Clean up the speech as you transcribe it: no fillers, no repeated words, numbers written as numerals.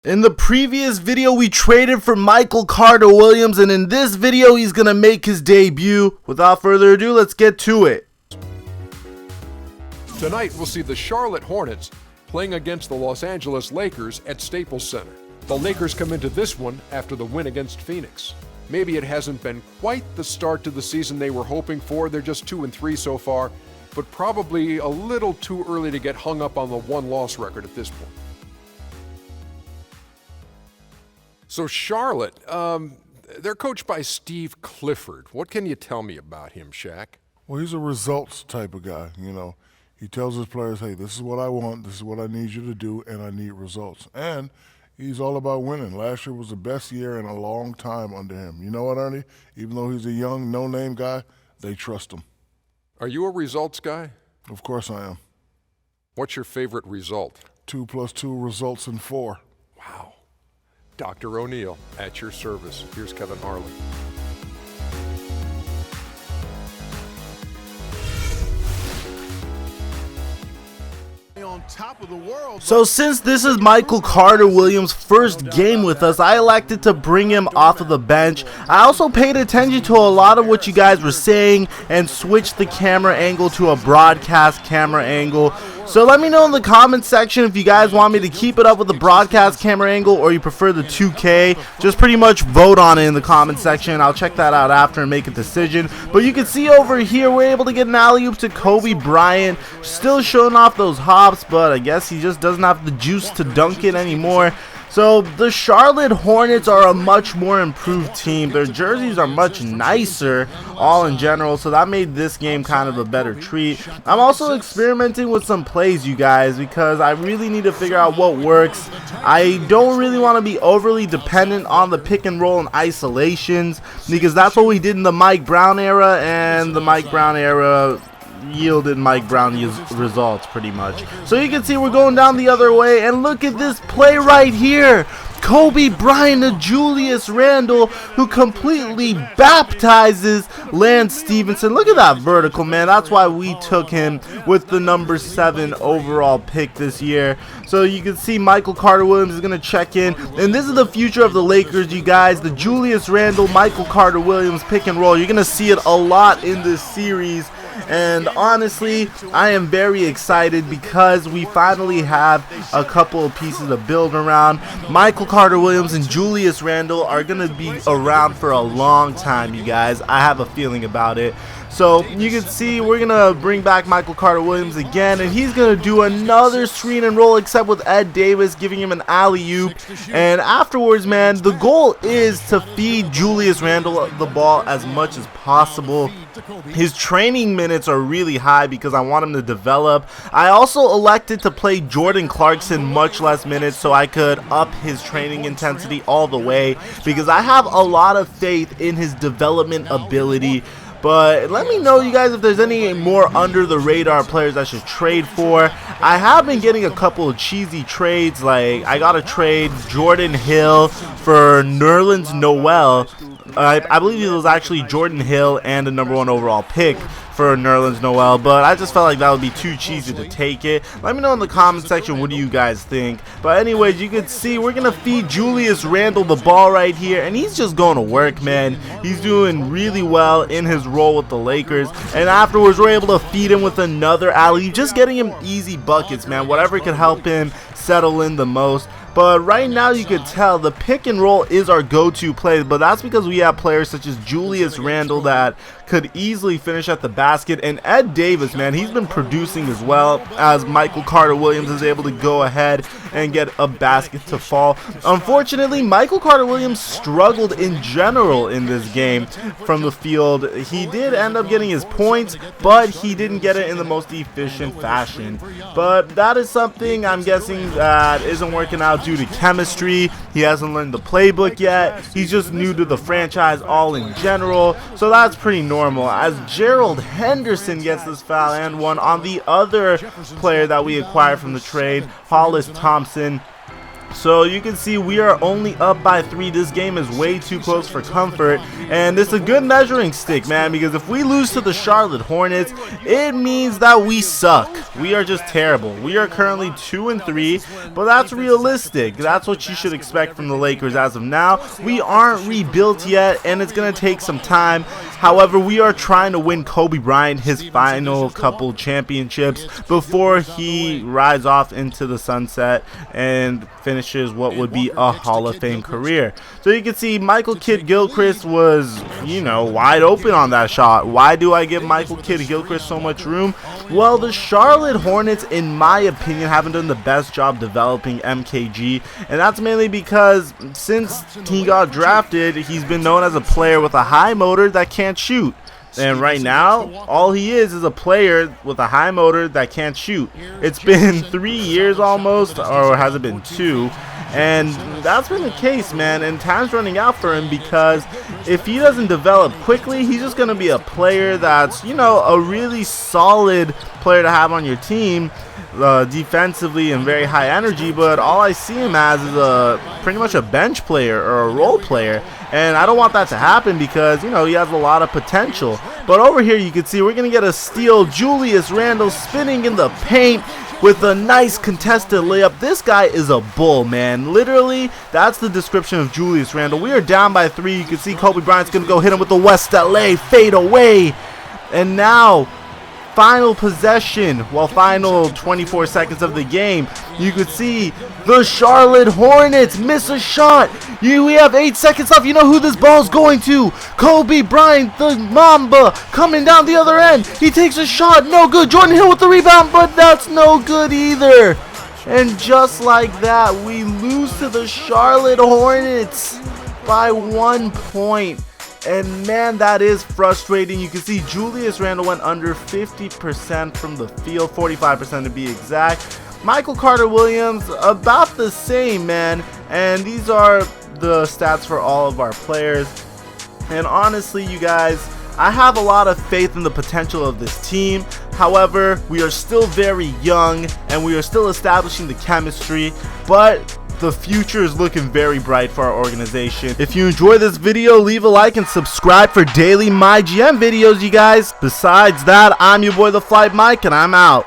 In the previous video, we traded for Michael Carter-Williams, and in this video, he's going to make his debut. Without further ado, let's get to it. Tonight, we'll see the Charlotte Hornets playing against the Los Angeles Lakers at Staples Center. The Lakers come into this one after the win against Phoenix. Maybe it hasn't been quite the start to the season they were hoping for. They're just 2-3 so far, but probably a little too early to get hung up on the one-loss record at this point. So Charlotte, they're coached by Steve Clifford. What can you tell me about him, Shaq? Well, he's a results type of guy, you know. He tells his players, hey, this is what I want, this is what I need you to do, and I need results. And he's all about winning. Last year was the best year in a long time under him. You know what, Ernie? Even though he's a young, no-name guy, they trust him. Are you a results guy? Of course I am. What's your favorite result? 2 + 2 results in 4. Wow. Dr. O'Neill, at your service. Here's Kevin Harlan. So since this is Michael Carter-Williams' first game with us, I elected to bring him off of the bench. I also paid attention to a lot of what you guys were saying and switched the camera angle to a broadcast camera angle. So let me know in the comments section if you guys want me to keep it up with the broadcast camera angle or you prefer the 2K. Just pretty much vote on it in the comment section. I'll check that out after and make a decision. But you can see over here we're able to get an alley-oop to Kobe Bryant. Still showing off those hops, but I guess he just doesn't have the juice to dunk it anymore. So the Charlotte Hornets are a much more improved team. Their jerseys are much nicer all in general, so that made this game kind of a better treat. I'm also experimenting with some plays, you guys, because I really need to figure out what works. I don't really want to be overly dependent on the pick and roll and isolations, because that's what we did in the Mike Brown era, and the Mike Brown era yielded Mike Brown results pretty much. So you can see we're going down the other way, and look at this play right here. Kobe Bryant to Julius Randle, who completely baptizes Lance Stevenson. Look at that vertical, man. That's why we took him with the number 7 overall pick this year. So you can see Michael Carter-Williams is going to check in, and this is the future of the Lakers, you guys. The Julius Randle, Michael Carter-Williams pick and roll. You're going to see it a lot in this series. And honestly, I am very excited because we finally have a couple of pieces to build around. Michael Carter-Williams and Julius Randle are going to be around for a long time, you guys. I have a feeling about it. So you can see we're going to bring back Michael Carter-Williams again, and he's going to do another screen and roll, except with Ed Davis giving him an alley-oop. And afterwards, man, the goal is to feed Julius Randle the ball as much as possible. His training minutes are really high because I want him to develop. I also elected to play Jordan Clarkson much less minutes so I could up his training intensity all the way, because I have a lot of faith in his development ability. But let me know, you guys, if there's any more under-the-radar players I should trade for. I have been getting a couple of cheesy trades, like I got to trade Jordan Hill for Nerlens Noel. I believe it was actually Jordan Hill and a number 1 overall pick for Nerlens Noel, but I just felt like that would be too cheesy to take it. Let me know in the comment section what do you guys think. But anyways, you can see we're going to feed Julius Randle the ball right here, and he's just going to work, man. He's doing really well in his role with the Lakers, and afterwards we're able to feed him with another alley, just getting him easy buckets, man. Whatever can help him settle in the most. But right now you can tell the pick and roll is our go-to play, but that's because we have players such as Julius Randle that could easily finish at the basket, and Ed Davis, man, he's been producing as well, as Michael Carter-Williams is able to go ahead and get a basket to fall. Unfortunately, Michael Carter-Williams struggled in general in this game from the field. He did end up getting his points, but he didn't get it in the most efficient fashion. But that is something I'm guessing that isn't working out due to chemistry. He hasn't learned the playbook yet. He's just new to the franchise all in general, so that's pretty normal. As Gerald Henderson gets this foul and one on the other player that we acquired from the trade, Hollis Thompson. So you can see we are only up by 3. This game is way too close for comfort, and it's a good measuring stick, man, because if we lose to the Charlotte Hornets, it means that we suck. We are just terrible. We are currently 2-3, but that's realistic. That's what you should expect from the Lakers as of now. We aren't rebuilt yet, and it's going to take some time. However, we are trying to win Kobe Bryant his final couple championships before he rides off into the sunset and finishes what would be a Hall of Fame career. So you can see Michael Kidd-Gilchrist was, you know, wide open on that shot. Why do I give Michael Kidd-Gilchrist so much room? Well, the Charlotte Hornets, in my opinion, haven't done the best job developing MKG, and that's mainly because since he got drafted, he's been known as a player with a high motor that can't shoot. And right now, all he is a player with a high motor that can't shoot. It's been 3 years almost, or has it been 2? And that's been the case, man, and time's running out for him, because if he doesn't develop quickly, he's just going to be a player that's, you know, a really solid player to have on your team, defensively and very high energy, but all I see him as is pretty much a bench player or a role player, and I don't want that to happen because, you know, he has a lot of potential. But over here you can see we're going to get a steal. Julius Randle spinning in the paint with a nice contested layup. This guy is a bull, man. Literally, that's the description of Julius Randle. We are down by 3. You can see Kobe Bryant's going to go hit him with the West LA fade away. And now, final possession, well, final 24 seconds of the game, you could see the Charlotte Hornets miss a shot. We have 8 seconds left. You know who this ball's going to? Kobe Bryant, the Mamba, coming down the other end. He takes a shot, no good. Jordan Hill with the rebound, but that's no good either. And just like that, we lose to the Charlotte Hornets by 1 point. And man, that is frustrating. You can see Julius Randle went under 50% from the field, 45% to be exact. Michael Carter-Williams, about the same, man. And these are the stats for all of our players. And honestly, you guys, I have a lot of faith in the potential of this team. However, we are still very young and we are still establishing the chemistry, but the future is looking very bright for our organization. If you enjoy this video, leave a like and subscribe for daily MyGM videos, you guys. Besides that, I'm your boy, The Flight Mike, and I'm out.